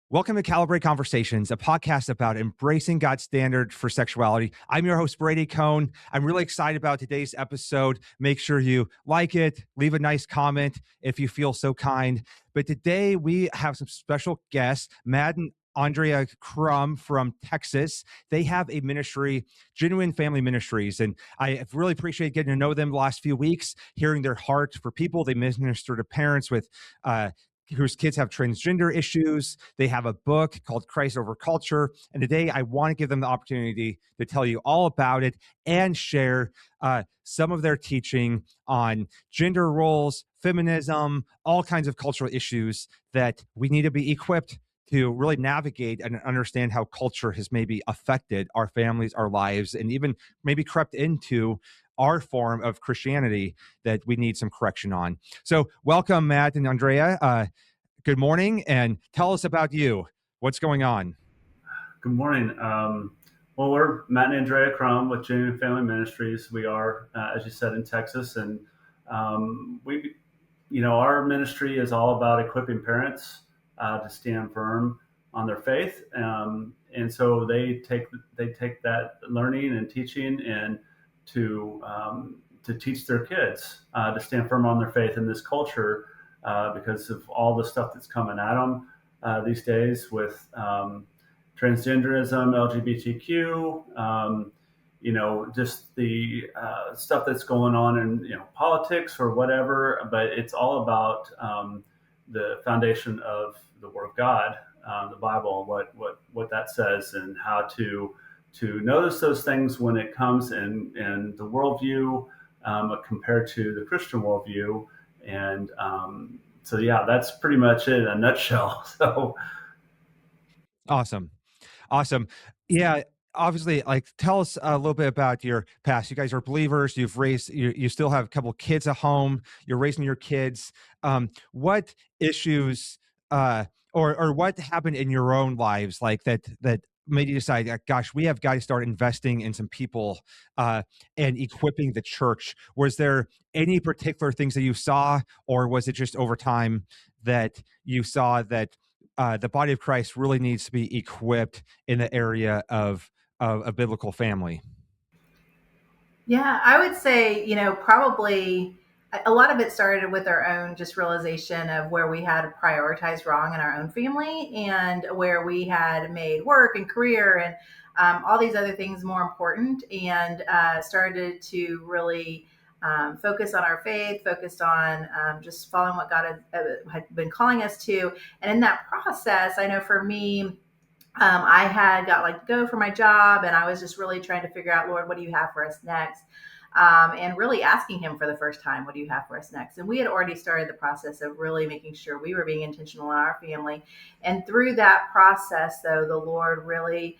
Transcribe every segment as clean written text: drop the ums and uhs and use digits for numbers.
Welcome to Calibrate Conversations, a podcast about embracing God's standard for sexuality. I'm your host, Brady Cone. I'm really excited about today's episode. Make sure you like it, leave a nice comment if you feel so kind. But today we have some special guests, Matt and Andrea Crum from Texas. They have a ministry, Genuine Family Ministries, and I have really appreciated getting to know them the last few weeks, hearing their heart for people. They minister to parents with whose kids have transgender issues. They have a book called Christ Over Culture. And today I want to give them the opportunity to tell you all about it and share some of their teaching on gender roles, feminism, all kinds of cultural issues that we need to be equipped to really navigate and understand how culture has maybe affected our families, our lives, and even maybe crept into our form of Christianity that we need some correction on. So welcome, Matt and Andrea. Good morning, and tell us about you. What's going on? Good morning. Well, we're Matt and Andrea Crum with Genuine Family Ministries. We are, as you said, in Texas, and our ministry is all about equipping parents to stand firm on their faith, and so they take that learning and teaching and to teach their kids to stand firm on their faith in this culture because of all the stuff that's coming at them these days with transgenderism, LGBTQ, just the stuff that's going on in politics or whatever. But it's all about the foundation of the Word of God, the Bible, what that says, and how to notice those things when it comes in the worldview compared to the Christian worldview. And so, yeah, that's pretty much it in a nutshell. So Awesome. Yeah, obviously, tell us a little bit about your past. You guys are believers. You've raised, you still have a couple of kids at home. You're raising your kids. What issues or what happened in your own lives that made you decide, gosh, we have got to start investing in some people and equipping the church? Was there any particular things that you saw, or was it just over time that you saw that the body of Christ really needs to be equipped in the area of a biblical family? Yeah, I would say, probably a lot of it started with our own just realization of where we had prioritized wrong in our own family, and where we had made work and career and all these other things more important, and started to really focus on our faith, focused on just following what God had been calling us to. And in that process, I know for me, I had got let go from my job, and I was just really trying to figure out, Lord, what do you have for us next? And really asking him for the first time, what do you have for us next? And we had already started the process of really making sure we were being intentional in our family. And through that process, though, the Lord really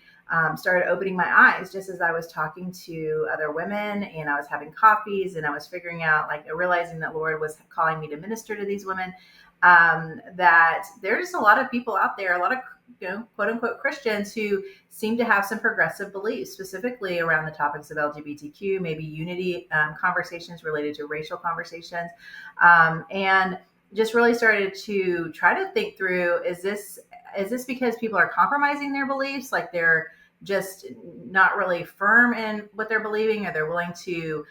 started opening my eyes, just as I was talking to other women and I was having coffees and I was figuring out, realizing that Lord was calling me to minister to these women, that there's a lot of people out there, a lot of quote unquote Christians who seem to have some progressive beliefs, specifically around the topics of LGBTQ, maybe unity conversations related to racial conversations, and just really started to try to think through, is this because people are compromising their beliefs, like they're just not really firm in what they're believing, or they're willing to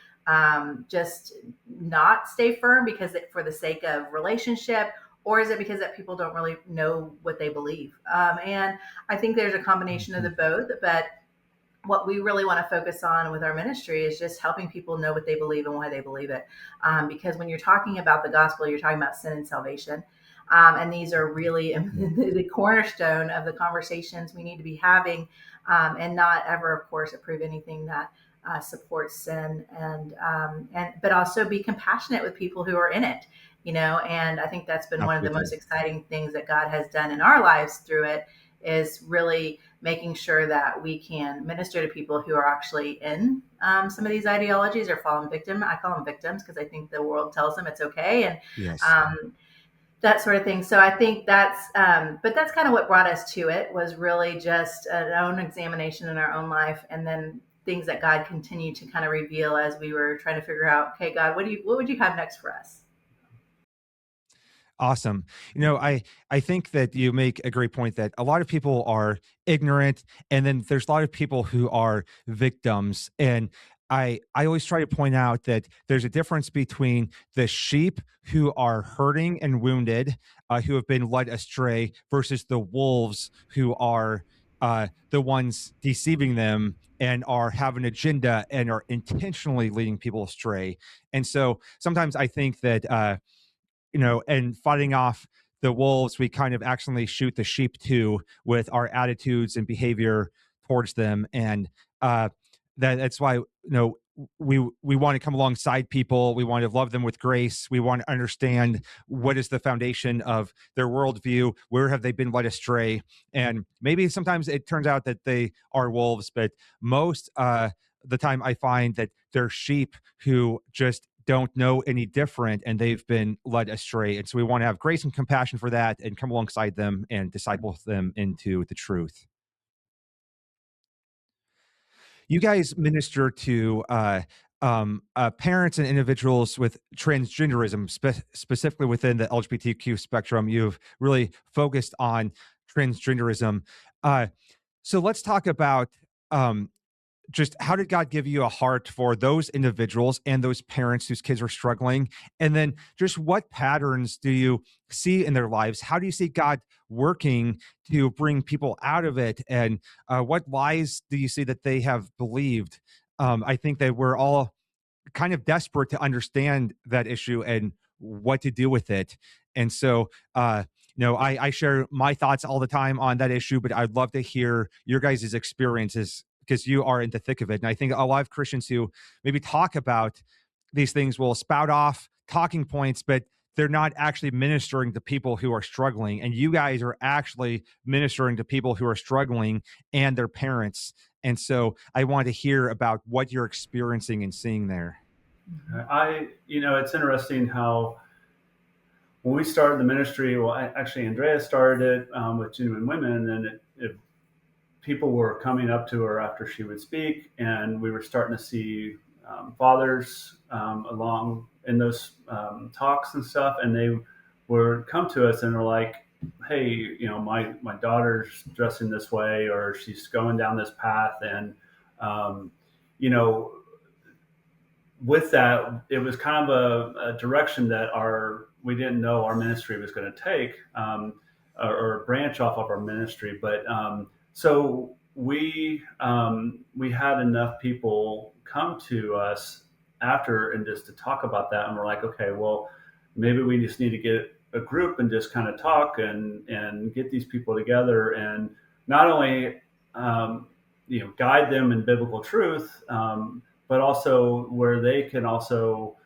just not stay firm because for the sake of relationship? Or is it because that people don't really know what they believe? And I think there's a combination of the both. But what we really want to focus on with our ministry is just helping people know what they believe and why they believe it. Because when you're talking about the gospel, you're talking about sin and salvation. And these are really the cornerstone of the conversations we need to be having, and not ever, of course, approve anything that supports sin, and but also be compassionate with people who are in it. And I think that's been one of the most exciting things that God has done in our lives through it, is really making sure that we can minister to people who are actually in some of these ideologies or fallen victim. I call them victims because I think the world tells them it's okay. And Yes. that sort of thing. So I think but that's kind of what brought us to it, was really just an own examination in our own life, and then things that God continued to kind of reveal as we were trying to figure out, okay, God, what would you have next for us? Awesome. I think that you make a great point that a lot of people are ignorant, and then there's a lot of people who are victims. And I always try to point out that there's a difference between the sheep who are hurting and wounded, who have been led astray, versus the wolves who are the ones deceiving them and are have an agenda and are intentionally leading people astray. And so sometimes I think that and fighting off the wolves, we kind of accidentally shoot the sheep too with our attitudes and behavior towards them. And that's why we want to come alongside people. We want to love them with grace. We want to understand what is the foundation of their worldview. Where have they been led astray? And maybe sometimes it turns out that they are wolves, but most the time I find that they're sheep who just don't know any different, and they've been led astray. And so we want to have grace and compassion for that and come alongside them and disciple them into the truth. You guys minister to parents and individuals with transgenderism, specifically within the LGBTQ spectrum. You've really focused on transgenderism. So let's talk about just how did God give you a heart for those individuals and those parents whose kids are struggling? And then just what patterns do you see in their lives? How do you see God working to bring people out of it? And what lies do you see that they have believed? I think that we're all kind of desperate to understand that issue and what to do with it. And so, I share my thoughts all the time on that issue, but I'd love to hear your guys' experiences because you are in the thick of it. And I think a lot of Christians who maybe talk about these things will spout off talking points, but they're not actually ministering to people who are struggling. And you guys are actually ministering to people who are struggling and their parents. And so I want to hear about what you're experiencing and seeing there. It's interesting how when we started the ministry, well, actually, Andrea started it with Genuine Women, and people were coming up to her after she would speak, and we were starting to see fathers along in those talks and stuff, and they would come to us and were like, hey, my daughter's dressing this way, or she's going down this path. And, with that, it was kind of a direction that we didn't know our ministry was going to take, or branch off of our ministry. But so we had enough people come to us after and just to talk about that, and we're like, okay, well, maybe we just need to get a group and just kind of talk and get these people together, and not only guide them in biblical truth, but also where they can also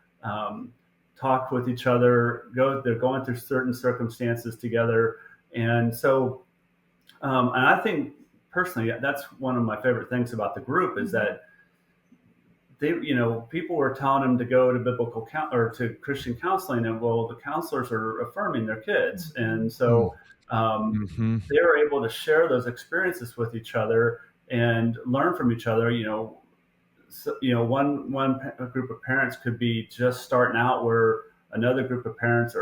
talk with each other. They're going through certain circumstances together, and so and I think personally that's one of my favorite things about the group is that people were telling them to go to biblical or to Christian counseling, and well, the counselors are affirming their kids, and so they were able to share those experiences with each other and learn from each other. One group of parents could be just starting out, where another group of parents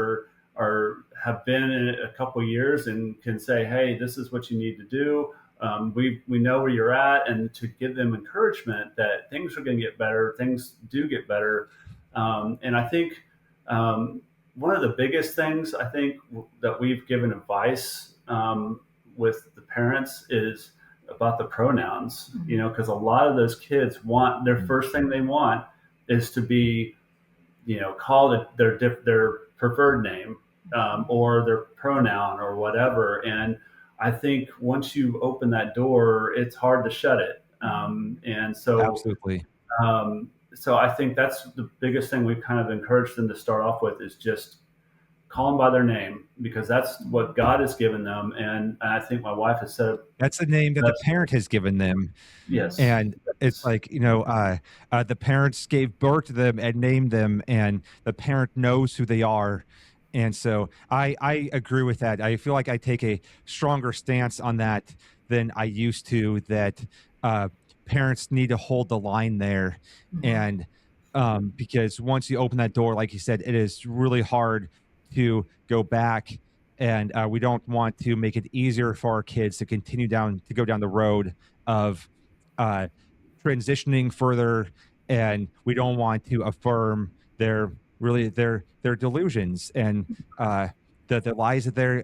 have been in it a couple of years and can say, hey, this is what you need to do. We know where you're at, and to give them encouragement that things are going to get better. Things do get better. And I think one of the biggest things I think that we've given advice with the parents is about the pronouns, because a lot of those kids want, their first thing they want is to be, called their preferred name, or their pronoun or whatever. And I think once you open that door, it's hard to shut it. And so, absolutely. So I think that's the biggest thing we've kind of encouraged them to start off with, is just call them by their name, because that's what God has given them. And I think my wife has said That's the name that the that's parent has given them. yes, And it's like, the parents gave birth to them and named them, and the parent knows who they are. And so I agree with that. I feel like I take a stronger stance on that than I used to, that uh, parents need to hold the line there. Mhm. And because once you open that door, like you said, it is really hard to go back. And we don't want to make it easier for our kids to go down the road of uh, transitioning further, and we don't want to affirm their delusions and the lies that they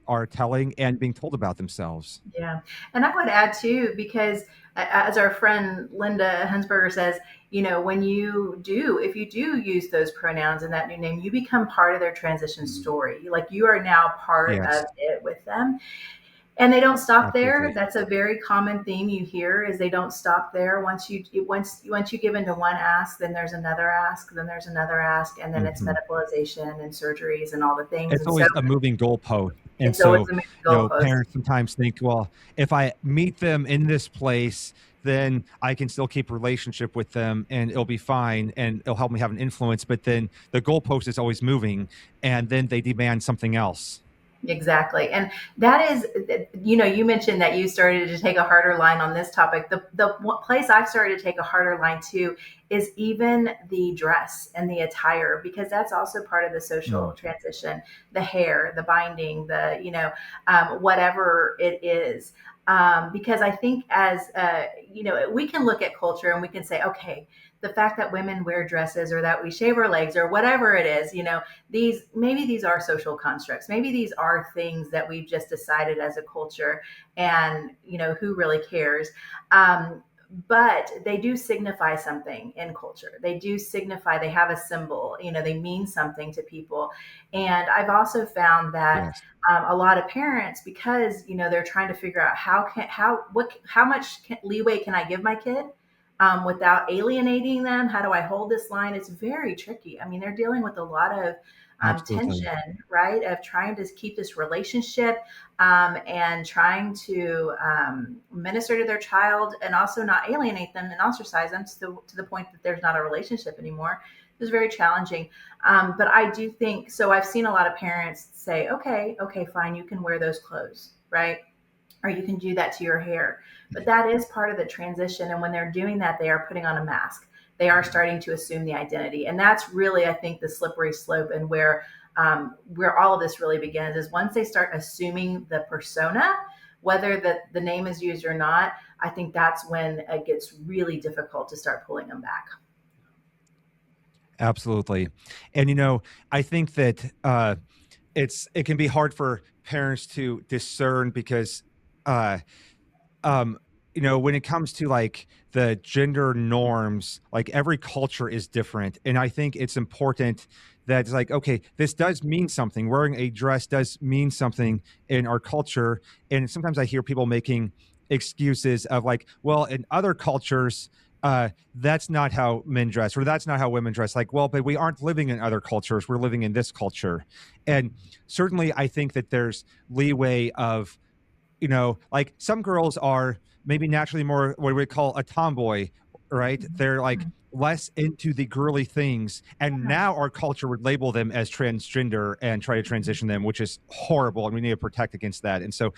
are telling and being told about themselves. Yeah. And I would add too, because as our friend Linda Hensberger says, when if you do use those pronouns in that new name, you become part of their transition story. Like you are now part Yes, of it with them. And they don't stop there. absolutely. That's a very common theme you hear, is they don't stop there. Once you give into one ask, then there's another ask, then there's another ask, and then it's Mhm. medicalization and surgeries and all the things. It's And so always a moving goalpost. And it's always so, a moving goalpost. parents sometimes think, well, if I meet them in this place, then I can still keep relationship with them and it'll be fine and it'll help me have an influence. But then the goalpost is always moving, and then they demand something else. Exactly. And that is, you mentioned that you started to take a harder line on this topic. The place I've started to take a harder line too is even the dress and the attire, because that's also part of the social Mm, transition, the hair, the binding, whatever it is. Because I think we can look at culture and we can say, okay, the fact that women wear dresses or that we shave our legs or whatever it is, these are social constructs. Maybe these are things that we've just decided as a culture, and who really cares. But they do signify something in culture. They do signify, they have a symbol, they mean something to people. And I've also found that yes. a lot of parents, because they're trying to figure out how much leeway can I give my kid without alienating them? How do I hold this line? It's very tricky. I mean, they're dealing with a lot of Absolutely. tension, right? Of trying to keep this relationship and trying to minister to their child and also not alienate them and ostracize them to the point that there's not a relationship anymore. It was very challenging. But I do think so. I've seen a lot of parents say, okay, fine, you can wear those clothes, right? Or you can do that to your hair. But that is part of the transition. And when they're doing that, they are putting on a mask. They are starting to assume the identity. And that's really, I think, the slippery slope, and where all of this really begins is once they start assuming the persona, whether the name is used or not. I think that's when it gets really difficult to start pulling them back. Absolutely. And I think that it can be hard for parents to discern because uh when it comes to like the gender norms, like every culture is different, and I think it's important that it's like, okay, this does mean something. Wearing a dress does mean something in our culture. And sometimes I hear people making excuses of like, well, in other cultures, that's not how men dress, or that's not how women dress. Like, well, but we aren't living in other cultures, we're living in this culture. And certainly I think that there's leeway of, like some girls are maybe naturally more what we call a tomboy, right? They're like less into the girly things. And now our culture would label them as transgender and try to transition them, which is horrible. And we need to protect against that. And so,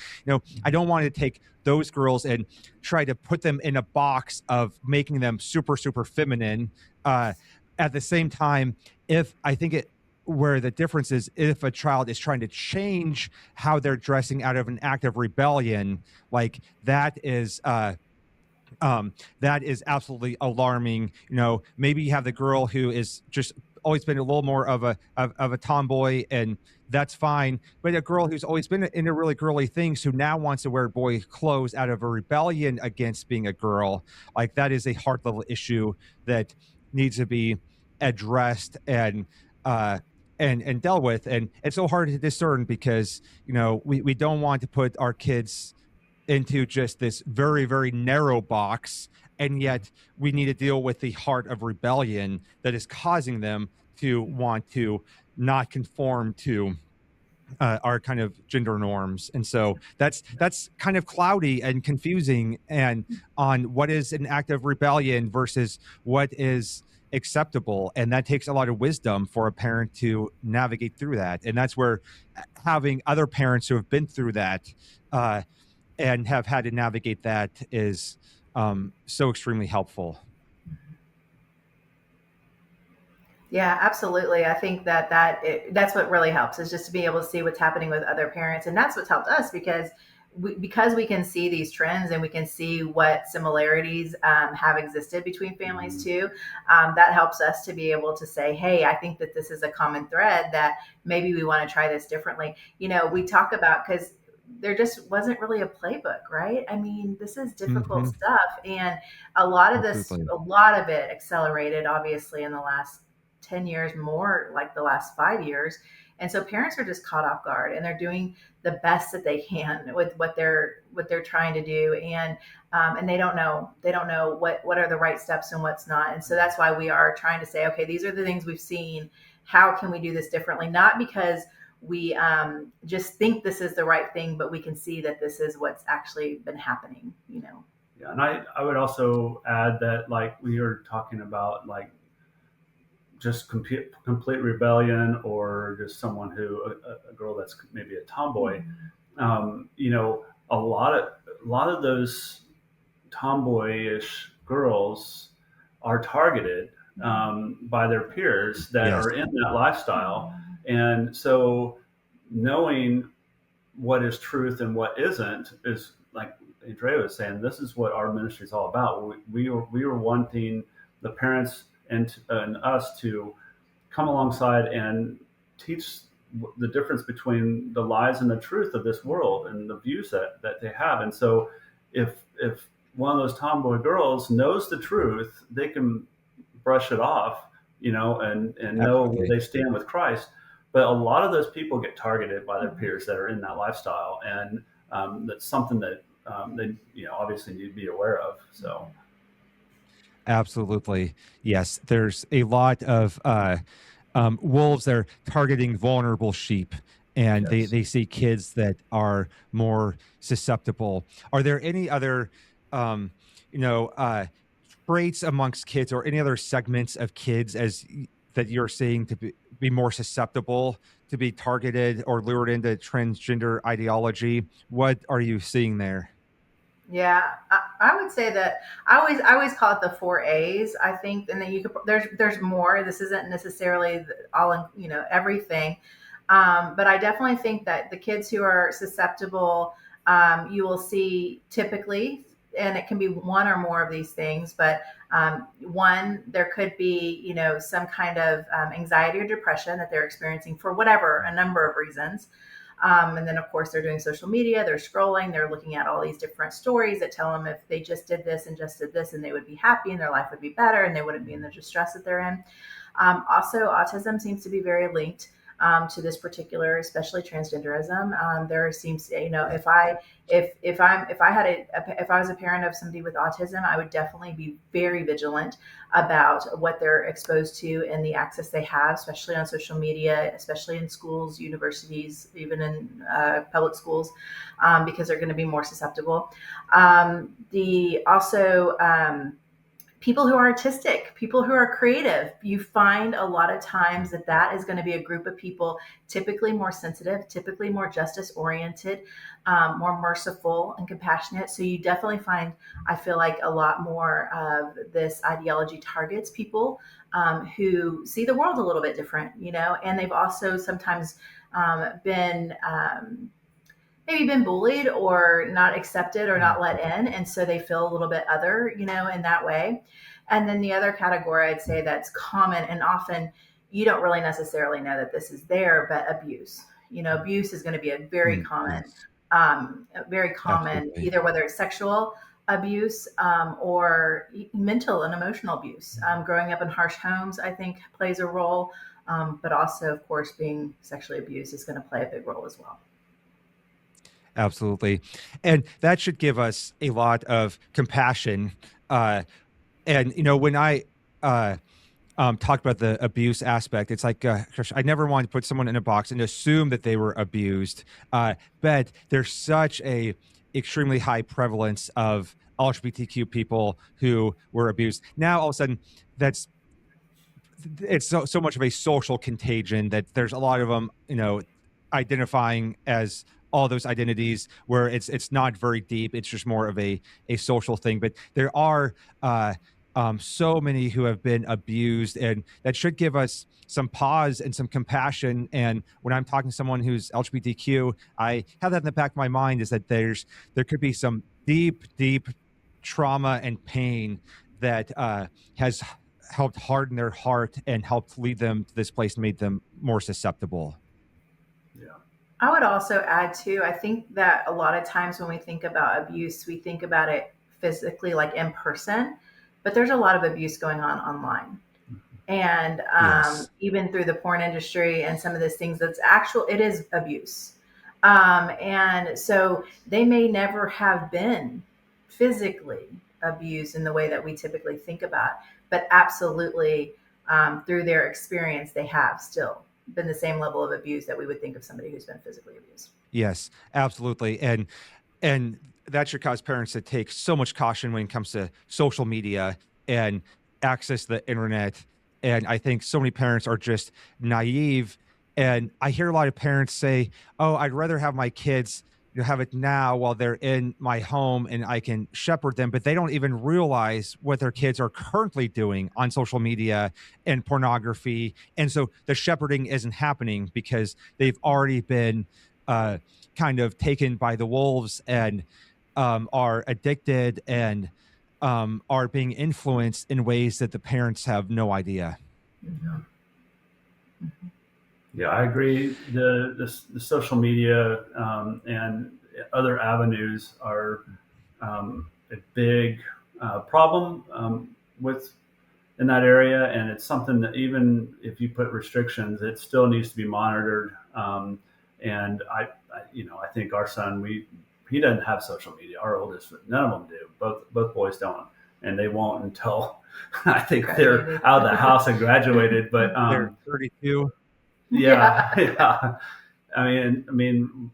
I don't want to take those girls and try to put them in a box of making them super, super feminine. At the same time, if I think it, where the difference is, if a child is trying to change how they're dressing out of an act of rebellion, like that is absolutely alarming. Maybe you have the girl who is just always been a little more of a tomboy, and that's fine. But a girl who's always been into really girly things, who now wants to wear boy clothes out of a rebellion against being a girl, like that is a heart level issue that needs to be addressed uh and dealt with. And it's so hard to discern because we don't want to put our kids into just this very, very narrow box. And yet we need to deal with the heart of rebellion that is causing them to want to not conform to our kind of gender norms. And so that's kind of cloudy and confusing, and on what is an act of rebellion versus what is acceptable. And that takes a lot of wisdom for a parent to navigate through that. And that's where having other parents who have been through that and have had to navigate that is so extremely helpful. Yeah, absolutely. I think that's what really helps, is just to be able to see what's happening with other parents. And that's what's helped us, because we can see these trends and we can see what similarities have existed between families too. That helps us to be able to say, hey, I think that this is a common thread, that maybe we want to try this differently. We talk about, because there just wasn't really a playbook, right? I mean, this is difficult stuff. And a lot of it accelerated, obviously, in the last 10 years, more like the last 5 years. And so parents are just caught off guard, and they're doing the best that they can with what they're trying to do. And they don't know what are the right steps and what's not. And so that's why we are trying to say, okay, these are the things we've seen. How can we do this differently? Not because we just think this is the right thing, but we can see that this is what's actually been happening, Yeah. And I would also add that, like, we were talking about, like, just complete rebellion, or just someone a girl that's maybe a tomboy. A lot of those tomboyish girls are targeted by their peers that are in that lifestyle. And so knowing what is truth and what isn't is, like Andrea was saying, this is what our ministry is all about. We were wanting the parents and us to come alongside and teach the difference between the lies and the truth of this world and the views that they have. And so if one of those tomboy girls knows the truth, they can brush it off, and know where they stand with Christ. But a lot of those people get targeted by their peers that are in that lifestyle. And that's something that they obviously need to be aware of. So. Absolutely. Yes. There's a lot of wolves that are targeting vulnerable sheep, and they see kids that are more susceptible. Are there any other, traits amongst kids, or any other segments of kids that you're seeing to be more susceptible to be targeted or lured into transgender ideology? What are you seeing there? Yeah, I would say that I always call it the 4 A's. I think, and then there's more. This isn't necessarily everything, but I definitely think that the kids who are susceptible, you will see typically, and it can be one or more of these things. But one, there could be some kind of anxiety or depression that they're experiencing for a number of reasons. And then, of course, they're doing social media, they're scrolling, they're looking at all these different stories that tell them if they just did this and just did this, and they would be happy and their life would be better and they wouldn't be in the distress that they're in. Also, autism seems to be very linked to this particular, especially transgenderism. There seems, if I was a parent of somebody with autism, I would definitely be very vigilant about what they're exposed to and the access they have, especially on social media, especially in schools, universities, even in public schools, because they're going to be more susceptible. People who are artistic, people who are creative, you find a lot of times that is going to be a group of people typically more sensitive, typically more justice oriented, more merciful and compassionate. So you definitely find, I feel like, a lot more of this ideology targets people who see the world a little bit different, and they've also sometimes been maybe been bullied or not accepted or not let in. And so they feel a little bit other, in that way. And then the other category I'd say that's common, and often you don't really necessarily know that this is there, but abuse. Abuse is going to be a very common, Absolutely. either whether it's sexual abuse or mental and emotional abuse. Growing up in harsh homes, I think, plays a role. But also, of course, being sexually abused is going to play a big role as well. Absolutely. And that should give us a lot of compassion. And, when I talked about the abuse aspect. It's like, gosh, I never wanted to put someone in a box and assume that they were abused. But there's such a extremely high prevalence of LGBTQ people who were abused. Now, all of a sudden, it's so much of a social contagion that there's a lot of them, identifying as all those identities where it's not very deep. It's just more of a social thing. But there are so many who have been abused, and that should give us some pause and some compassion. And when I'm talking to someone who's LGBTQ, I have that in the back of my mind, is that there could be some deep trauma and pain that has helped harden their heart and helped lead them to this place and made them more susceptible. Yeah. I would also add too, I think that a lot of times when we think about abuse, we think about it physically, like in person, but there's a lot of abuse going on online. And Yes. even through the porn industry and some of these things, it is abuse. And so they may never have been physically abused in the way that we typically think about, but absolutely through their experience, they have still been the same level of abuse that we would think of somebody who's been physically abused. Yes, absolutely. And that should cause parents to take so much caution when it comes to social media and access the internet. And I think so many parents are just naive. And I hear a lot of parents say, "Oh, I'd rather have my kids have it now while they're in my home and I can shepherd them," but they don't even realize what their kids are currently doing on social media and pornography. And so the shepherding isn't happening because they've already been uh, kind of taken by the wolves and are addicted and are being influenced in ways that the parents have no idea. Mm-hmm. Yeah, I agree. The social media and other avenues are a big problem with in that area, and it's something that even if you put restrictions, it still needs to be monitored. And I think our son, he doesn't have social media. Our oldest, none of them do. Both boys don't, and they won't until I think they're out of the house and graduated. But They're 32. yeah, yeah. I mean,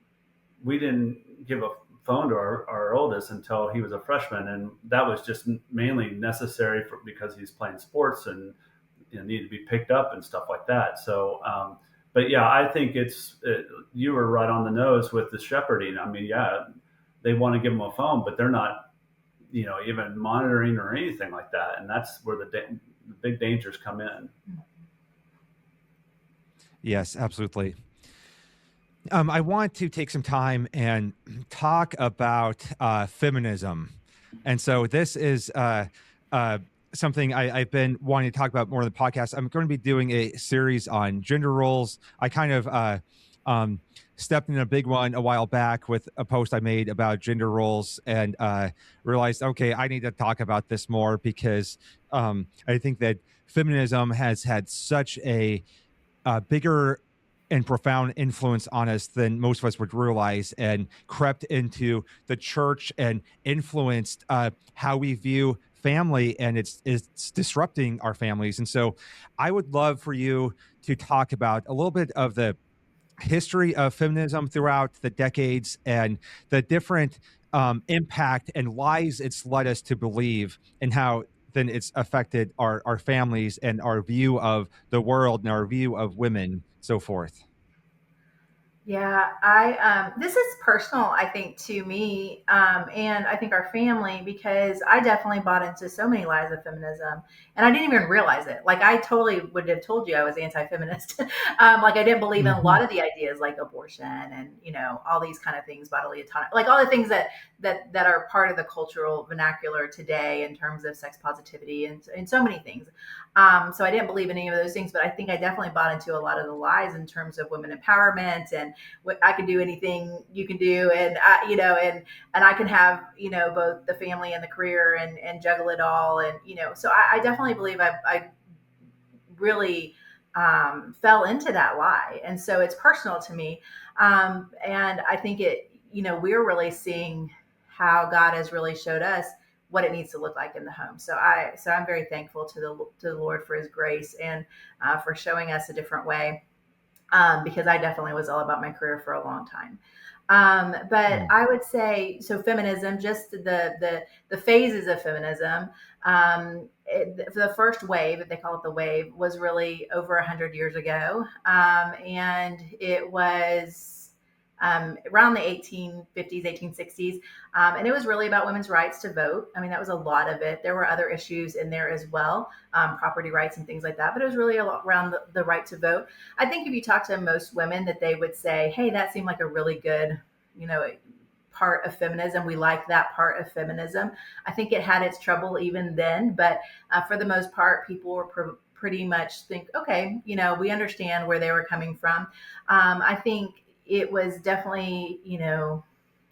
we didn't give a phone to our oldest until he was a freshman, and that was just mainly necessary because he's playing sports and needed to be picked up and stuff like that. So, but yeah, I think you were right on the nose with the shepherding. I mean, yeah, they want to give them a phone, but they're not, even monitoring or anything like that, and that's where the big dangers come in. Yes, absolutely. I want to take some time and talk about feminism. And so this is something I've been wanting to talk about more in the podcast. I'm going to be doing a series on gender roles. I kind of stepped in a big one a while back with a post I made about gender roles and realized, okay, I need to talk about this more because I think that feminism has had such a bigger and profound influence on us than most of us would realize, and crept into the church and influenced how we view family, and it's disrupting our families. And so I would love for you to talk about a little bit of the history of feminism throughout the decades and the different impact and lies it's led us to believe, and how then it's affected our families and our view of the world and our view of women, so forth. Yeah, this is personal, I think, to me, and I think our family, because I definitely bought into so many lies of feminism, and I didn't even realize it. Like, I totally would have told you I was anti-feminist. Like, I didn't believe in a lot of the ideas, like abortion and all these kind of things, bodily autonomy, like all the things that are part of the cultural vernacular today in terms of sex positivity and so many things. So I didn't believe in any of those things, but I think I definitely bought into a lot of the lies in terms of women empowerment and what I can do, anything you can do, and and I can have both the family and the career and juggle it all, and so I definitely believe I really fell into that lie, and so it's personal to me, and I think we're really seeing how God has really showed us what it needs to look like in the home. So I'm very thankful to the Lord for his grace and for showing us a different way, because I definitely was all about my career for a long time. But I would say, so feminism, just the phases of feminism, the first wave, if they call it the wave, was really over 100 years ago. And it was around the 1850s, 1860s. And it was really about women's rights to vote. I mean, that was a lot of it. There were other issues in there as well, property rights and things like that. But it was really a lot around the right to vote. I think if you talk to most women, that they would say, hey, that seemed like a really good, part of feminism. We like that part of feminism. I think it had its trouble even then, but for the most part, people were pretty much think, okay, we understand where they were coming from. I think it was definitely,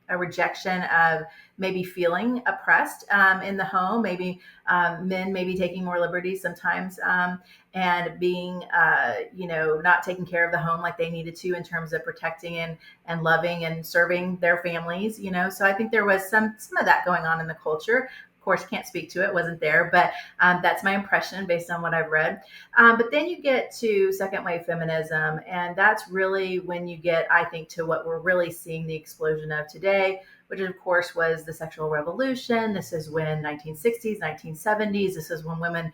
a rejection of maybe feeling oppressed in the home, maybe men maybe taking more liberties sometimes, and being, not taking care of the home like they needed to in terms of protecting and loving and serving their families, So I think there was some of that going on in the culture. Of course, can't speak to it, wasn't there, but that's my impression based on what I've read. But then you get to second wave feminism, and that's really when you get, I think, to what we're really seeing the explosion of today, which of course was the sexual revolution. This is when 1960s, 1970s, this is when women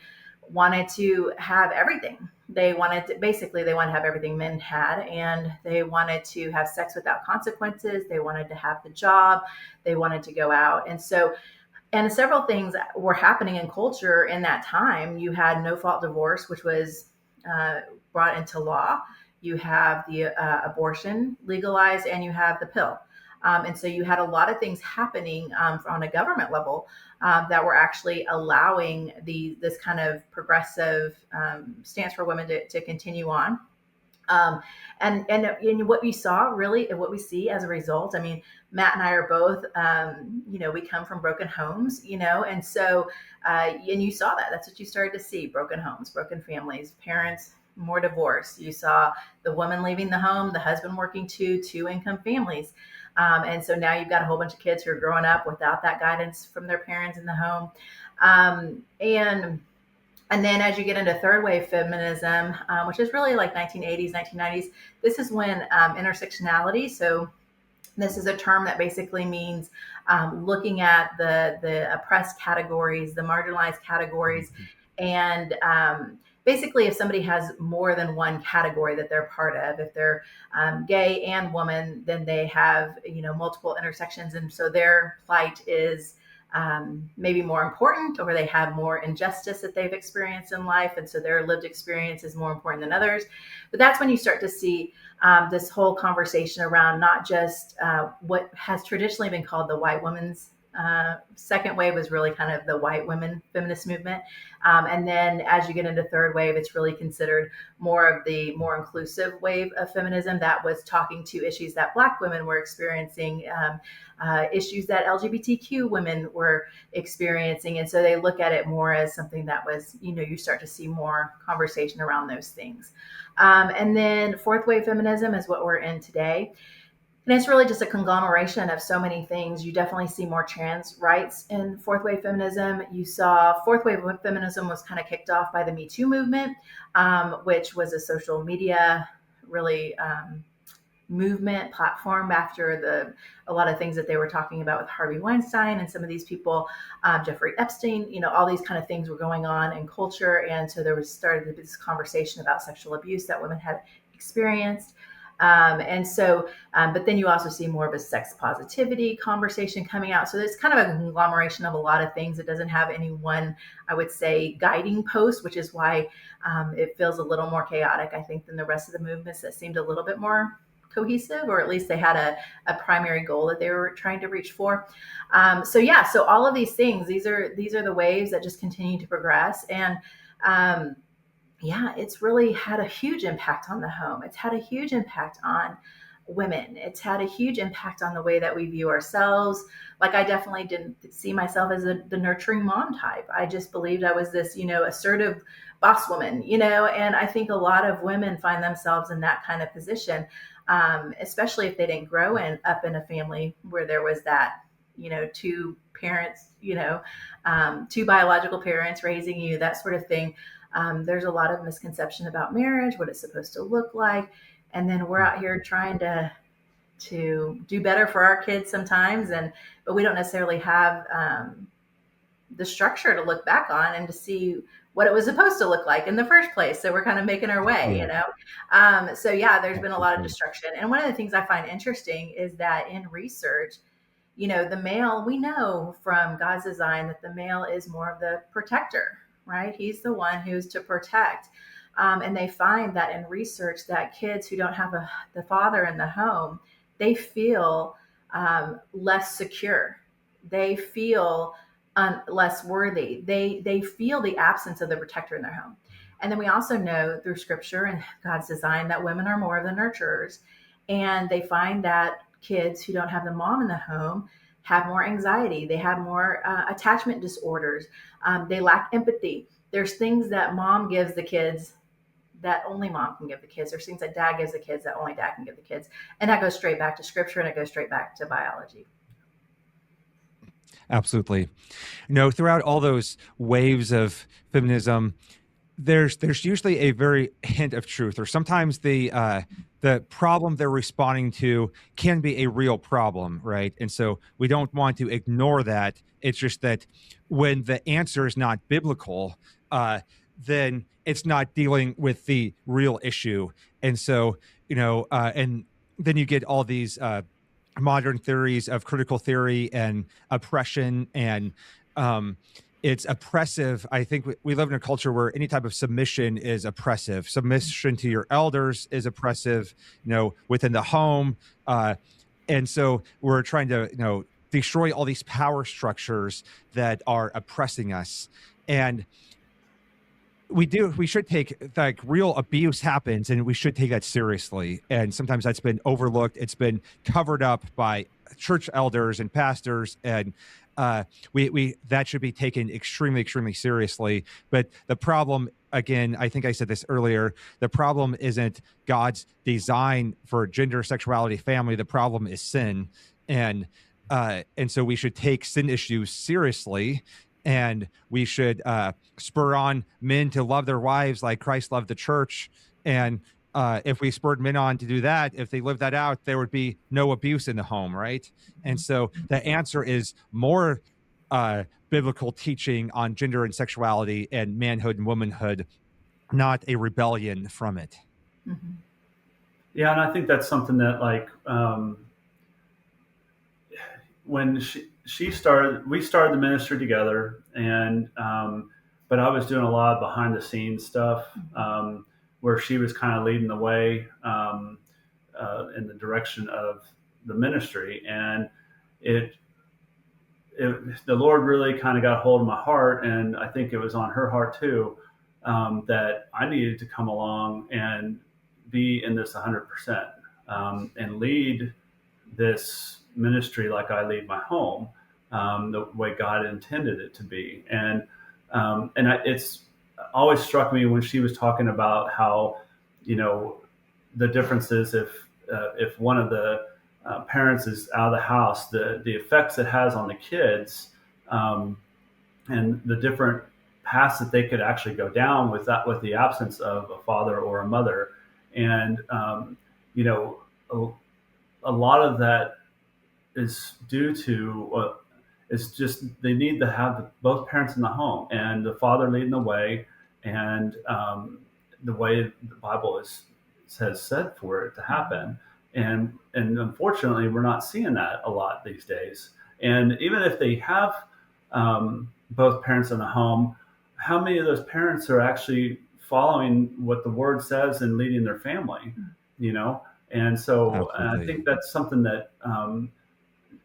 wanted to have everything. They wanted to have everything men had, and they wanted to have sex without consequences. They wanted to have the job. They wanted to go out. And several things were happening in culture in that time. You had no-fault divorce, which was brought into law. You have the abortion legalized, and you have the pill. And so you had a lot of things happening on a government level that were actually allowing this kind of progressive stance for women to continue on. And what we saw really, and what we see as a result, I mean, Matt and I are both, we come from broken homes, and so, and you saw that. That's what you started to see: broken homes, broken families, parents, more divorce. You saw the woman leaving the home, the husband working two-income families. And so now you've got a whole bunch of kids who are growing up without that guidance from their parents in the home. And then as you get into third wave feminism, which is really like 1980s, 1990s, this is when intersectionality. So this is a term that basically means looking at the oppressed categories, the marginalized categories. And basically, if somebody has more than one category that they're part of, if they're gay and woman, then they have, multiple intersections. And so their plight is maybe more important, or they have more injustice that they've experienced in life. And so their lived experience is more important than others. But that's when you start to see this whole conversation around not just what has traditionally been called the white woman's second wave, was really kind of the white women feminist movement. And then as you get into third wave, it's really considered more of the more inclusive wave of feminism that was talking to issues that Black women were experiencing, issues that LGBTQ women were experiencing. And so they look at it more as something that was, you start to see more conversation around those things. And then fourth wave feminism is what we're in today. And it's really just a conglomeration of so many things. You definitely see more trans rights in fourth wave feminism. You saw fourth wave feminism was kind of kicked off by the Me Too movement, which was a social media really movement platform after a lot of things that they were talking about with Harvey Weinstein and some of these people, Jeffrey Epstein, all these kind of things were going on in culture. And so there started to be this conversation about sexual abuse that women had experienced. But then you also see more of a sex positivity conversation coming out. So it's kind of a conglomeration of a lot of things. It doesn't have any one, I would say, guiding post, which is why it feels a little more chaotic, I think, than the rest of the movements that seemed a little bit more cohesive, or at least they had a primary goal that they were trying to reach for. So all of these things, these are the waves that just continue to progress. And it's really had a huge impact on the home. It's had a huge impact on women. It's had a huge impact on the way that we view ourselves. Like, I definitely didn't see myself as the nurturing mom type. I just believed I was this, assertive boss woman, and I think a lot of women find themselves in that kind of position, especially if they didn't grow up in a family where there was that, two parents, two biological parents raising you, that sort of thing. There's a lot of misconception about marriage, what it's supposed to look like. And then we're out here trying to do better for our kids sometimes. But we don't necessarily have the structure to look back on and to see what it was supposed to look like in the first place. So we're kind of making our way, So yeah, there's been a lot of destruction. And one of the things I find interesting is that in research, the male, we know from God's design that the male is more of the protector, right? He's the one who's to protect. And they find that in research that kids who don't have the father in the home, they feel less secure. They feel less worthy. They feel the absence of the protector in their home. And then we also know through scripture and God's design that women are more of the nurturers. And they find that kids who don't have the mom in the home have more anxiety. They have more attachment disorders. They lack empathy. There's things that mom gives the kids that only mom can give the kids. There's things that dad gives the kids that only dad can give the kids. And that goes straight back to scripture, and it goes straight back to biology. Absolutely. Throughout all those waves of feminism, there's usually a very hint of truth, or sometimes the problem they're responding to can be a real problem, right? And so we don't want to ignore that. It's just that when the answer is not biblical, then it's not dealing with the real issue. And so, and then you get all these modern theories of critical theory and oppression, and it's oppressive. I think we live in a culture where any type of submission is oppressive. Submission to your elders is oppressive, within the home. And so we're trying to, destroy all these power structures that are oppressing us. And we should take, like, real abuse happens, and we should take that seriously. And sometimes that's been overlooked. It's been covered up by church elders and pastors, and we that should be taken extremely, extremely seriously. But the problem, again, I think I said this earlier, the problem isn't God's design for gender, sexuality, family. The problem is sin. And so we should take sin issues seriously. And we should spur on men to love their wives like Christ loved the church. And if we spurred men on to do that, if they lived that out, there would be no abuse in the home, right? And so the answer is more biblical teaching on gender and sexuality and manhood and womanhood, not a rebellion from it. Mm-hmm. Yeah, and I think that's something that, like, when we started the ministry together, and but I was doing a lot of behind the scenes stuff, where she was kind of leading the way in the direction of the ministry, and the Lord really kind of got hold of my heart, and I think it was on her heart too, that I needed to come along and be in this 100%, and lead this ministry like I lead my home, the way God intended it to be. And it's always struck me when she was talking about how, the differences if one of the parents is out of the house, the effects it has on the kids, and the different paths that they could actually go down with the absence of a father or a mother. And a lot of that is due to it's just they need to have both parents in the home, and the father leading the way, and the way the Bible has said for it to happen. And unfortunately, we're not seeing that a lot these days. And even if they have both parents in the home, how many of those parents are actually following what the Word says and leading their family? And so I think that's something that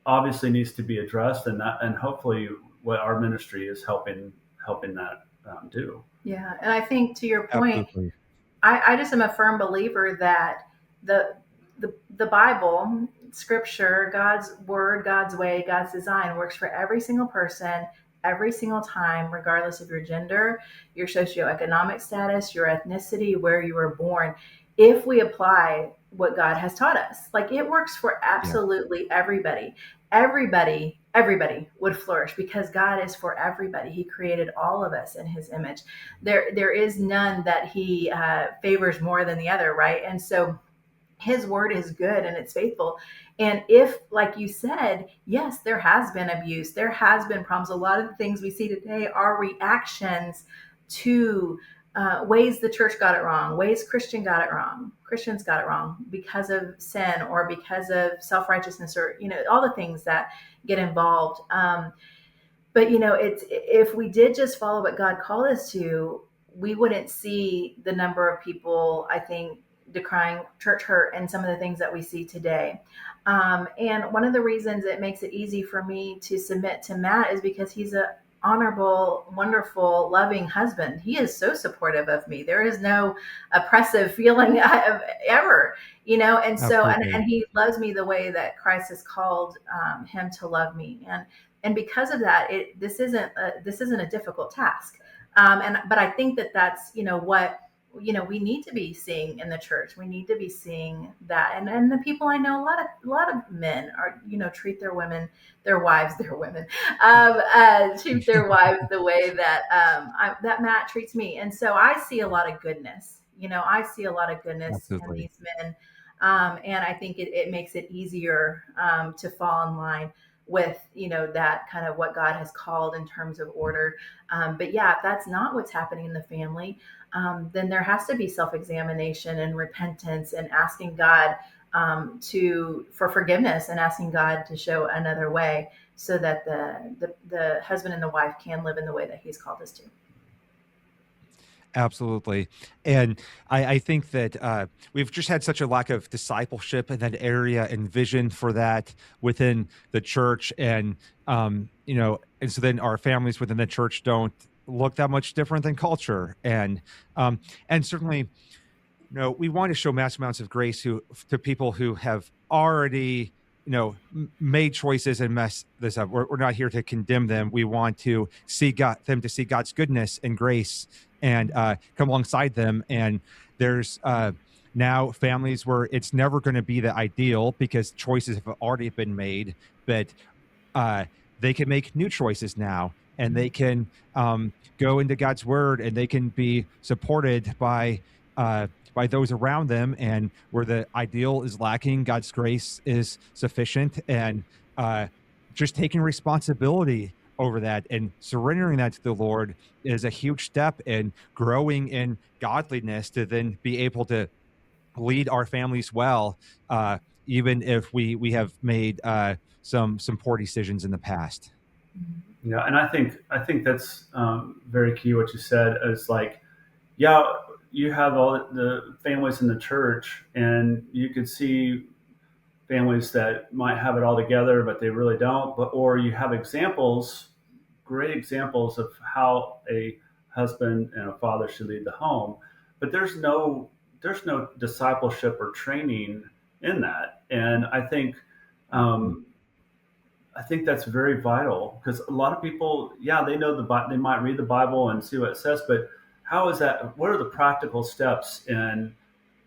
obviously needs to be addressed, and hopefully what our ministry is helping that do. Yeah, and I think to your point, I just am a firm believer that the Bible, Scripture, God's Word, God's way, God's design works for every single person, every single time, regardless of your gender, your socioeconomic status, your ethnicity, where you were born. If we apply what God has taught us, like, it works for absolutely everybody. Everybody everybody would flourish, because God is for everybody. He created all of us in his image. There is none that he favors more than the other, right? And so his word is good and it's faithful. And if, like you said, yes, there has been abuse, there has been problems. A lot of the things we see today are reactions to ways the church got it wrong, ways Christians got it wrong because of sin or because of self-righteousness, or, all the things that get involved. But it's, if we did just follow what God called us to, we wouldn't see the number of people, I think, decrying church hurt and some of the things that we see today. And one of the reasons it makes it easy for me to submit to Matt is because he's a honorable, wonderful, loving husband. He is so supportive of me. There is no oppressive feeling ever, and so, and he loves me the way that Christ has called him to love me. And because of that, this isn't a difficult task. But I think that what we need to be seeing in the church. We need to be seeing that, and the people I know, a lot of men are, treat their women, treat their wives the way that that Matt treats me. And so I see a lot of goodness. In these men, and I think it makes it easier to fall in line with that kind of what God has called in terms of order. But yeah, if that's not what's happening in the family, then there has to be self-examination and repentance, and asking God for forgiveness, and asking God to show another way, so that the husband and the wife can live in the way that he's called us to. Absolutely. And I think that we've just had such a lack of discipleship in that area and vision for that within the church. And, and so then our families within the church don't look that much different than culture. And certainly, we want to show mass amounts of grace to people who have already, made choices and mess this up. We're not here to condemn them. We want to see them to see God's goodness and grace and come alongside them. And there's now families where it's never going to be the ideal because choices have already been made, but they can make new choices now, and they can go into God's word, and they can be supported by those around them. And where the ideal is lacking, God's grace is sufficient. And just taking responsibility over that and surrendering that to the Lord is a huge step in growing in godliness, to then be able to lead our families well, even if we have made some poor decisions in the past. Yeah, and I think that's very key. What you said is like, yeah, you have all the families in the church, and you could see families that might have it all together, but they really don't. Or you have great examples of how a husband and a father should lead the home, but there's no discipleship or training in that. And I think that's very vital, because a lot of people, they know they might read the Bible and see what it says, but how is that? What are the practical steps in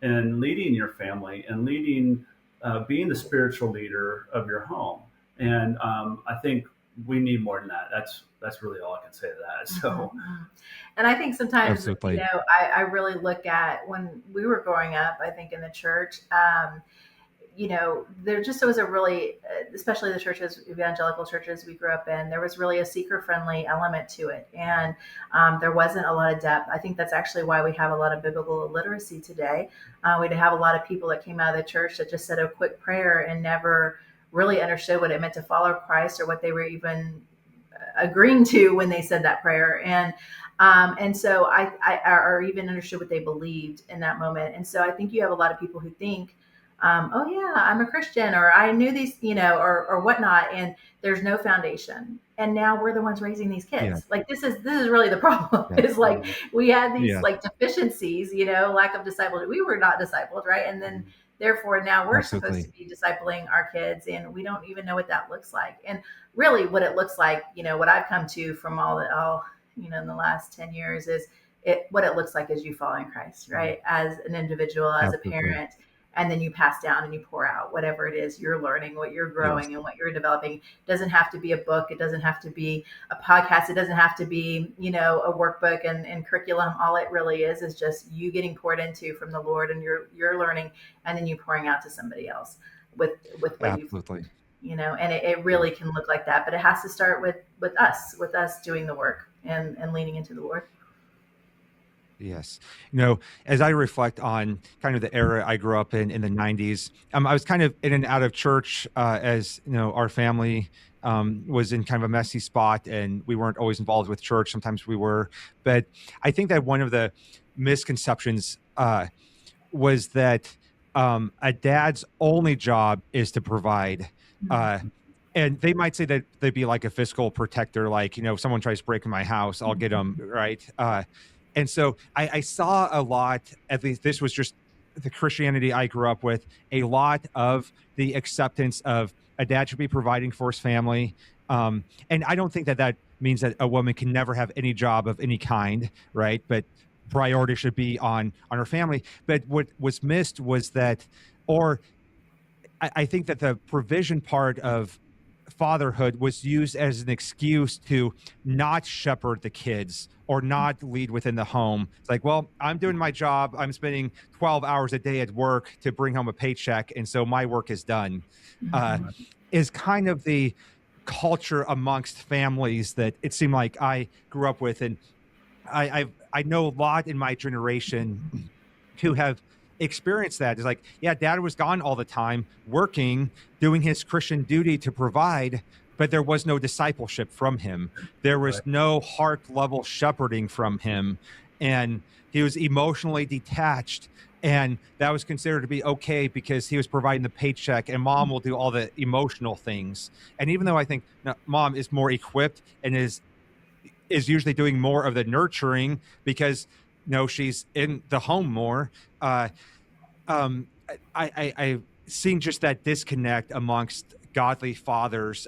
leading your family and being the spiritual leader of your home? And I think we need more than that. That's really all I can say to that. So, and I think sometimes, absolutely. I really look at when we were growing up, I think in the church, there just was a really, especially the churches, evangelical churches we grew up in, there was really a seeker-friendly element to it. And there wasn't a lot of depth. I think that's actually why we have a lot of biblical illiteracy today. We have a lot of people that came out of the church that just said a quick prayer and never really understood what it meant to follow Christ, or what they were even agreeing to when they said that prayer. And so I or even understood what they believed in that moment. And so I think you have a lot of people who think, oh yeah, I'm a Christian, or I knew these, or whatnot, and there's no foundation. And now we're the ones raising these kids. Yeah. Like this is really the problem. Yeah. Is like we had these like deficiencies, lack of discipleship. We were not discipled, right? And then therefore now we're supposed to be discipling our kids, and we don't even know what that looks like. And really, what it looks like, what I've come to from all in the last 10 years is what it looks like is you following Christ, right? As an individual, as a parent. and then you pass down and you pour out whatever it is you're learning, what you're Yes, growing and what you're developing. It doesn't have to be a book. It doesn't have to be a podcast. It doesn't have to be, a workbook and curriculum. All it really is just you getting poured into from the Lord, and you're learning, and then you pouring out to somebody else with what you've, absolutely. and it really can look like that. But it has to start with us doing the work and leaning into the Lord. Yes. As I reflect on kind of the era I grew up in the 90s, I was kind of in and out of church as, our family was in kind of a messy spot and we weren't always involved with church. Sometimes we were. But I think that one of the misconceptions was that a dad's only job is to provide. Uh, and they might say that they'd be like a fiscal protector, like, if someone tries to break in my house, I'll get them, right? And so I saw a lot, at least this was just the Christianity I grew up with, a lot of the acceptance of a dad should be providing for his family. And I don't think that that means that a woman can never have any job of any kind, right? But priority should be on her family. But what was missed was that, or I think that the provision part of fatherhood was used as an excuse to not shepherd the kids or not lead within the home. It's like, well, I'm doing my job. I'm spending 12 hours a day at work to bring home a paycheck. And so my work is done. Uh, is kind of the culture amongst families that it seemed like I grew up with. And I know a lot in my generation who have experienced that. It's like, yeah, dad was gone all the time, working, doing his Christian duty to provide, but there was no discipleship from him. There was Right. no heart level shepherding from him. And he was emotionally detached. And that was considered to be okay because he was providing the paycheck and mom will do all the emotional things. And even though I think mom is more equipped and is usually doing more of the nurturing because she's in the home more. Um, I've seen just that disconnect amongst godly fathers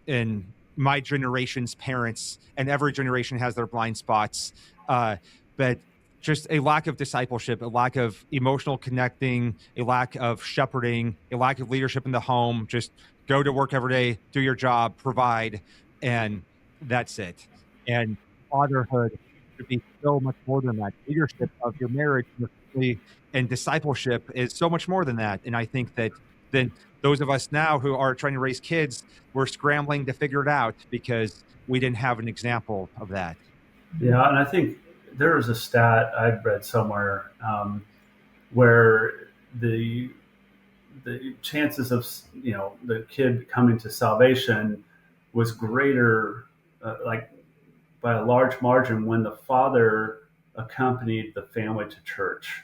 in my generation's parents, and every generation has their blind spots. But just a lack of discipleship, a lack of emotional connecting, a lack of shepherding, a lack of leadership in the home. Just go to work every day, do your job, provide, and that's it. And fatherhood should be so much more than that. Leadership of your marriage and discipleship is so much more than that. And I think that then those of us now who are trying to raise kids, we're scrambling to figure it out because we didn't have an example of that. Yeah, and I think there was a stat I'd read somewhere where the chances of the kid coming to salvation was greater, like by a large margin, when the father accompanied the family to church,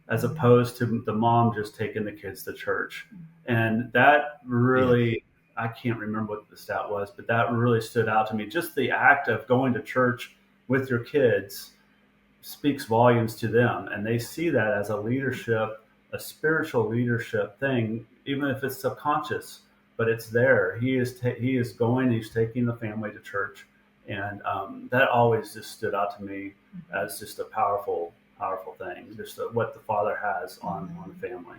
as opposed to the mom just taking the kids to church. And that Yeah. really, I can't remember what the stat was, but that really stood out to me. Just the act of going to church with your kids speaks volumes to them, and they see that as a leadership, a spiritual leadership thing, even if it's subconscious, but it's there. He is going. He's taking the family to church, and that always just stood out to me as just a powerful thing. Just what the Father has on the family.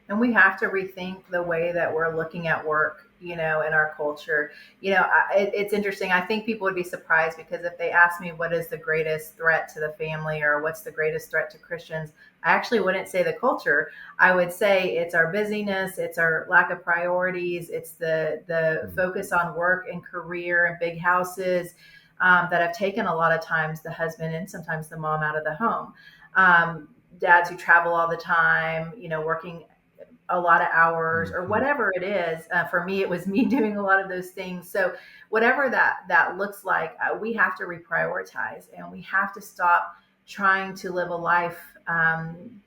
And we have to rethink the way that we're looking at work, in our culture. It's interesting. I think people would be surprised because if they ask me what is the greatest threat to the family or what's the greatest threat to Christians, I actually wouldn't say the culture. I would say it's our busyness, it's our lack of priorities, it's the focus on work and career and big houses that have taken a lot of times the husband and sometimes the mom out of the home. Dads who travel all the time, working a lot of hours or whatever it is. For me, it was me doing a lot of those things. So whatever that looks like, we have to reprioritize and we have to stop trying to live a life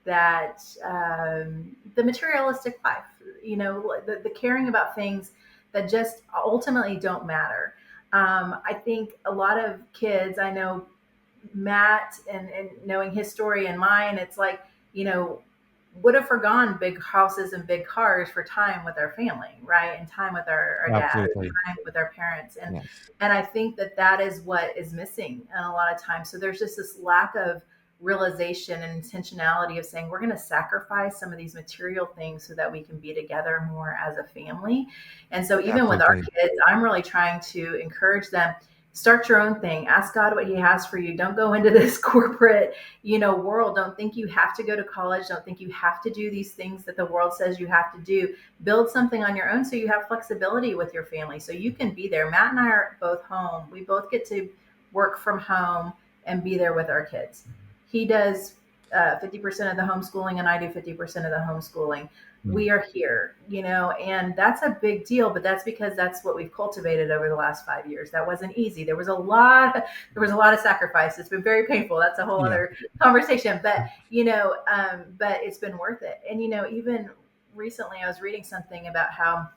that the materialistic life, the caring about things that just ultimately don't matter. I think a lot of kids, I know Matt and knowing his story and mine, it's like, would have forgone big houses and big cars for time with our family, right? And time with our dad, Absolutely. time with our parents. Yes. And I think that is what is missing a lot of times. So there's just this lack of realization and intentionality of saying we're going to sacrifice some of these material things so that we can be together more as a family. And so even with our Absolutely. kids, I'm really trying to encourage them, start your own thing, ask God what he has for you. Don't go into this corporate, world. Don't think you have to go to college. Don't think you have to do these things that the world says you have to do. Build something on your own so you have flexibility with your family, so you can be there. Matt and I are both home. We both get to work from home and be there with our kids. He does 50% of the homeschooling and I do 50% of the homeschooling. We are here, and that's a big deal, but that's because that's what we've cultivated over the last 5 years. That wasn't easy. There was a lot of sacrifice. It's been very painful. That's a whole other conversation, but but it's been worth it. And even recently I was reading something about how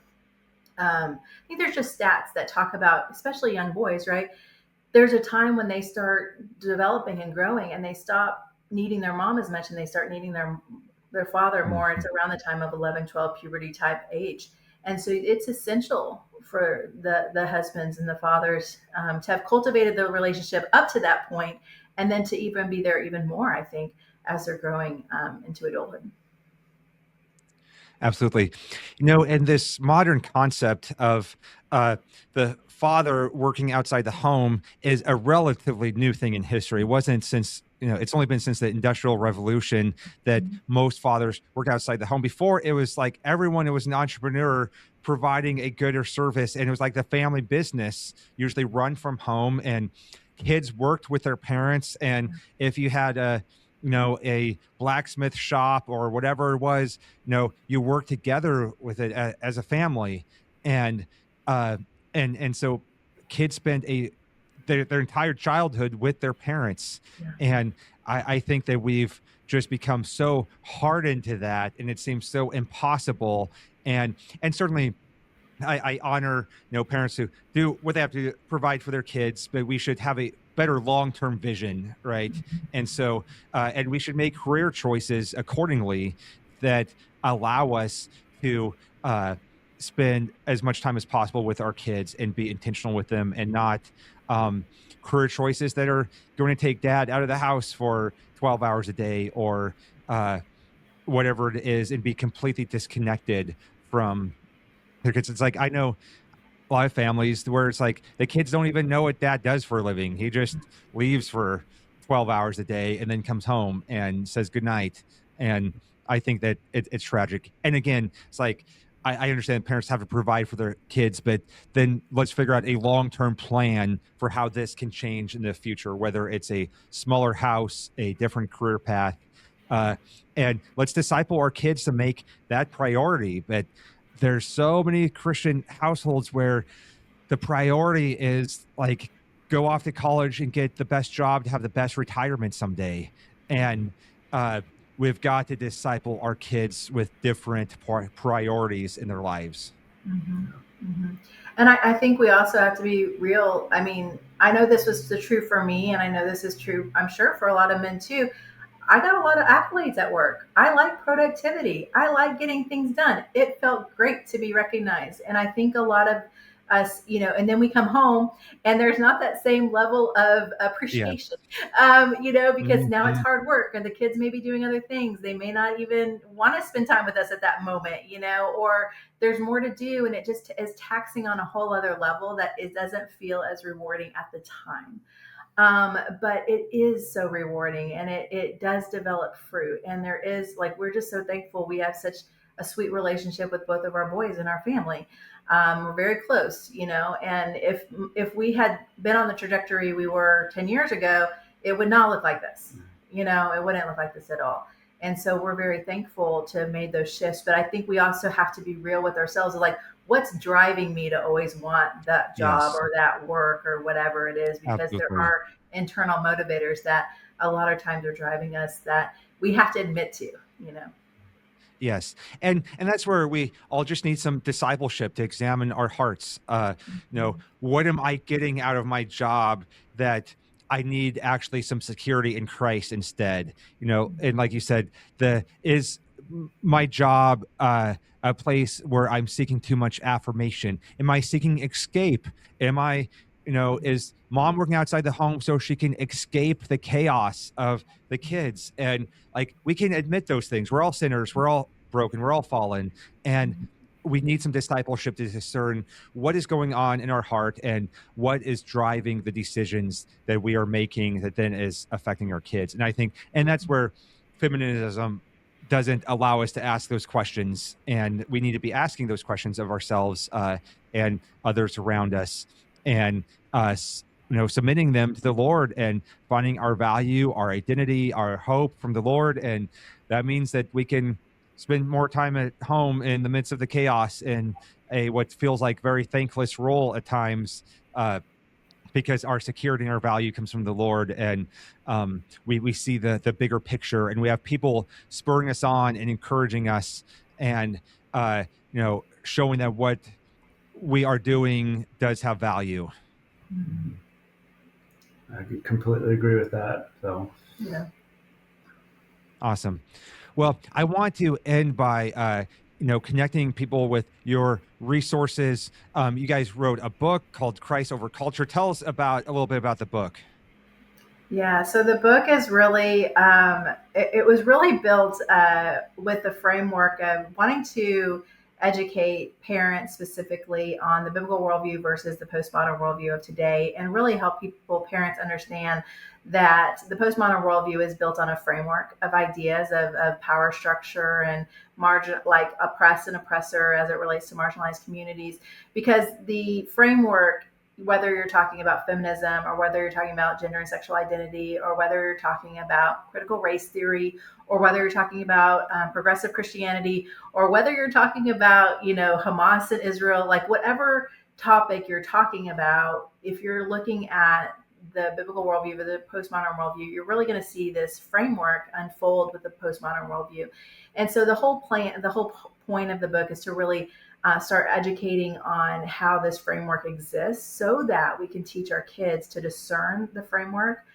I think there's just stats that talk about, especially young boys, right? There's a time when they start developing and growing and they stop needing their mom as much and they start needing their father more. It's around the time of 11, 12 puberty type age. And so it's essential for the husbands and the fathers to have cultivated the relationship up to that point, and then to even be there even more, I think, as they're growing into adulthood. Absolutely. And this modern concept of the father working outside the home is a relatively new thing in history. It wasn't since, it's only been since the Industrial Revolution that most fathers work outside the home. Before, it was like everyone, it was an entrepreneur providing a good or service, and it was like the family business, usually run from home, and kids worked with their parents. And if you had a blacksmith shop or whatever it was, you work together with it as a family. And so kids spend their entire childhood with their parents. Yeah. And I think that we've just become so hardened to that, and it seems so impossible. And certainly I honor, parents who do what they have to provide for their kids, but we should have a better long-term vision, right? And so, and we should make career choices accordingly that allow us to spend as much time as possible with our kids and be intentional with them, and not career choices that are going to take dad out of the house for 12 hours a day or whatever it is, and be completely disconnected from their kids. It's like, I know a lot of families where it's like the kids don't even know what dad does for a living. He just leaves for 12 hours a day and then comes home and says goodnight. And I think that it's tragic. And again, it's like, I understand parents have to provide for their kids, but then let's figure out a long-term plan for how this can change in the future, whether it's a smaller house, a different career path. And let's disciple our kids to make that priority. But there's so many Christian households where the priority is like, go off to college and get the best job to have the best retirement someday. And we've got to disciple our kids with different priorities in their lives. Mm-hmm. Mm-hmm. And I think we also have to be real. I mean, I know this was true for me, and I know this is true, I'm sure, for a lot of men too. I got a lot of accolades at work. I like productivity. I like getting things done. It felt great to be recognized. And I think a lot of us, and then we come home and there's not that same level of appreciation, because now it's hard work and the kids may be doing other things. They may not even want to spend time with us at that moment, or there's more to do. And it just is taxing on a whole other level that it doesn't feel as rewarding at the time. But it is so rewarding, and it does develop fruit. And there is, like, we're just so thankful we have such a sweet relationship with both of our boys in our family. We're very close, and if we had been on the trajectory we were 10 years ago, it would not look like this, it wouldn't look like this at all. And so we're very thankful to have made those shifts. But I think we also have to be real with ourselves, like, what's driving me to always want that job or that work or whatever it is, because Absolutely. there are internal motivators that a lot of times are driving us that we have to admit to. Yes. And that's where we all just need some discipleship to examine our hearts. What am I getting out of my job that I need actually some security in Christ instead? And like you said, is my job a place where I'm seeking too much affirmation? Am I seeking escape? Am I is mom working outside the home so she can escape the chaos of the kids? And like, we can admit those things. We're all sinners. We're all broken. We're all fallen. And we need some discipleship to discern what is going on in our heart and what is driving the decisions that we are making that then is affecting our kids. And I think, and that's where feminism doesn't allow us to ask those questions. And we need to be asking those questions of ourselves and others around us, and us, submitting them to the Lord and finding our value, our identity, our hope from the Lord. And that means that we can spend more time at home in the midst of the chaos in a what feels like very thankless role at times, because our security and our value comes from the Lord. And we see the bigger picture, and we have people spurring us on and encouraging us, and showing that what we are doing does have value. I completely agree with that. So Yeah. Awesome. Well, I want to end by connecting people with your resources. You guys wrote a book called Christ Over Culture. Tell us a little bit about the book. Yeah, so the book is really, it was really built with the framework of wanting to educate parents specifically on the biblical worldview versus the postmodern worldview of today, and really help parents understand that the postmodern worldview is built on a framework of ideas of power structure and like oppress and oppressor as it relates to marginalized communities, because the framework, whether you're talking about feminism or whether you're talking about gender and sexual identity, or whether you're talking about critical race theory, or whether you're talking about progressive Christianity, or whether you're talking about, Hamas and Israel, like whatever topic you're talking about, if you're looking at the biblical worldview or the postmodern worldview, you're really going to see this framework unfold with the postmodern worldview. And so the whole point of the book is to really start educating on how this framework exists, so that we can teach our kids to discern the framework,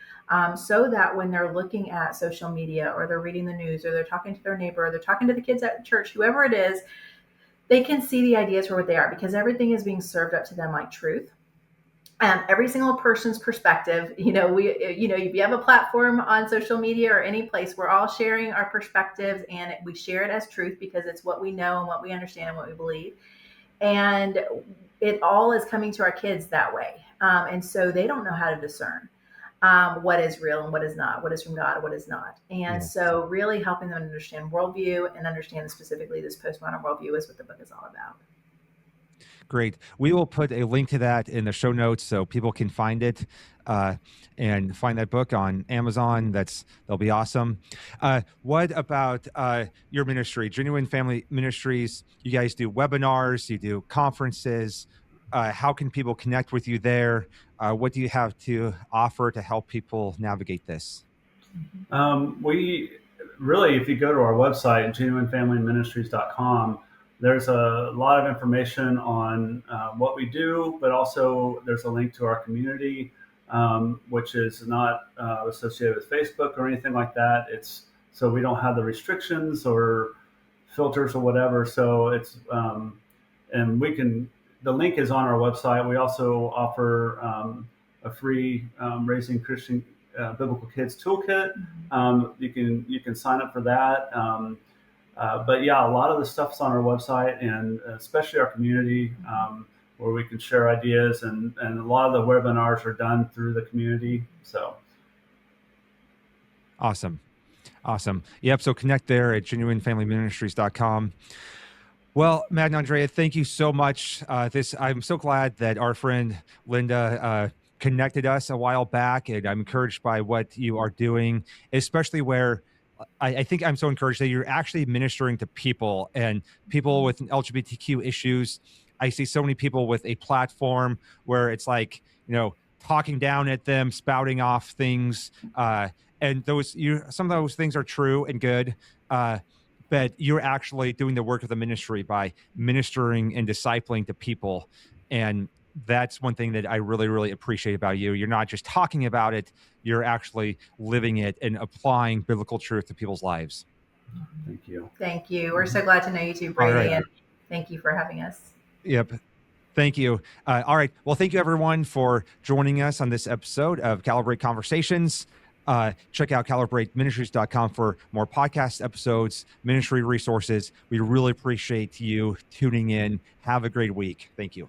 so that when they're looking at social media, or they're reading the news, or they're talking to their neighbor, or they're talking to the kids at church, whoever it is, they can see the ideas for what they are, because everything is being served up to them like truth. Every single person's perspective, if you have a platform on social media or any place, we're all sharing our perspectives, and we share it as truth because it's what we know and what we understand and what we believe. And it all is coming to our kids that way. And so they don't know how to discern what is real and what is not, what is from God and what is not. And so really helping them understand worldview and understand specifically this postmodern worldview is what the book is all about. Great. We will put a link to that in the show notes so people can find it and find that book on Amazon. That'll be awesome. What about your ministry, Genuine Family Ministries? You guys do webinars, you do conferences. How can people connect with you there? What do you have to offer to help people navigate this? We really, if you go to our website, genuinefamilyministries.com, there's a lot of information on what we do, but also there's a link to our community, which is not associated with Facebook or anything like that. So we don't have the restrictions or filters or whatever. So it's, and the link is on our website. We also offer a free Raising Christian Biblical Kids toolkit. You can sign up for that. But yeah, a lot of the stuff's on our website, and especially our community, where we can share ideas, and a lot of the webinars are done through the community. So awesome. Yep. So connect there at genuinefamilyministries.com. Well, Matt and Andrea, thank you so much. I'm so glad that our friend Linda connected us a while back, and I'm encouraged by what you are doing, especially where I think I'm so encouraged that you're actually ministering to people and people with LGBTQ issues. I see so many people with a platform where it's like, talking down at them, spouting off things. And some of those things are true and good. But you're actually doing the work of the ministry by ministering and discipling to people. And that's one thing that I really, really appreciate about you. You're not just talking about it, you're actually living it and applying biblical truth to people's lives. Thank you. Thank you. We're so glad to know you too, Brady. Right. And thank you for having us. Yep. Thank you. All right. Well, thank you everyone for joining us on this episode of Calibrate Conversations. Check out calibrateministries.com for more podcast episodes, ministry resources. We really appreciate you tuning in. Have a great week. Thank you.